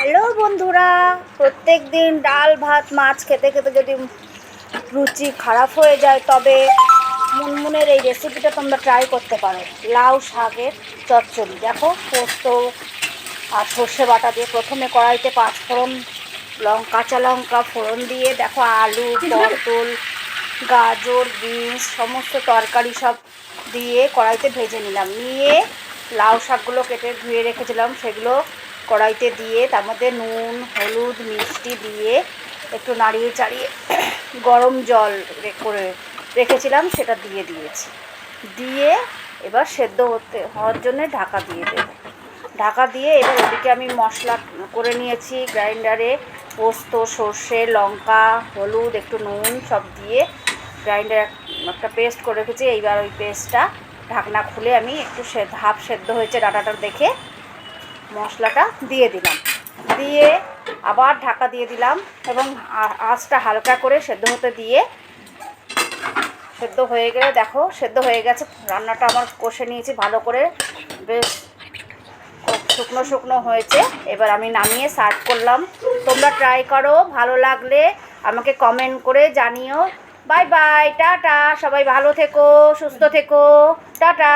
Hello বন্ধুরা, প্রত্যেক দিন ডাল ভাত মাছ খেতে খেতে যদি রুচি খারাপ হয়ে যায় তবে মুনমুনের এই রেসিপিটা তোমরা ট্রাই করতে পারো। লাউ শাকের চচ্চড়ি। দেখো, পোস্ত আর সর্ষে বাটা দিয়ে প্রথমে কড়াইতে পাঁচফোড়ন, কাঁচা লঙ্কা ফোড়ন দিয়ে দেখো আলু, পটল, গাজর, বিনস সমস্ত তরকারি সব দিয়ে কড়াইতে ভেজে নিলাম। নিয়ে লাউ শাকগুলো কেটে ধুয়ে রেখেছিলাম সেগুলো কড়াইতে দিয়ে তার মধ্যে নুন, হলুদ, মিষ্টি দিয়ে একটু নাড়িয়ে চাড়িয়ে গরম জল করে রেখেছিলাম সেটা দিয়ে দিয়েছি। দিয়ে এবার সেদ্ধ হওয়ার জন্য ঢাকা দিয়ে দেবো। ঢাকা দিয়ে এবার ওদিকে আমি মশলা করে নিয়েছি গ্রাইন্ডারে। পোস্ত, সর্ষে, লঙ্কা, হলুদ, একটু নুন সব দিয়ে গ্রাইন্ডারে একটা পেস্ট করে রেখেছি। এইবার ওই পেস্টটা ঢাকনা খুলে আমি একটু হাফ সেদ্ধ হয়েছে ডাটাটা দেখে মশলাটা দিয়ে দিলাম। দিয়ে আবার ঢাকা দিয়ে দিলাম এবং আঁচটা হালকা করে সেদ্ধ হতে দিয়ে সেদ্ধ হয়ে গেলে দেখো সেদ্ধ হয়ে গেছে। রান্নাটা আমার কষে নিয়েছি ভালো করে, বেশ শুকনো শুকনো হয়েছে। এবার আমি নামিয়ে সার্ভ করলাম। তোমরা ট্রাই করো, ভালো লাগলে আমাকে কমেন্ট করে জানিও। Bye bye, tata. সবাই ভালো থেকো, সুস্থ থেকো, টাটা।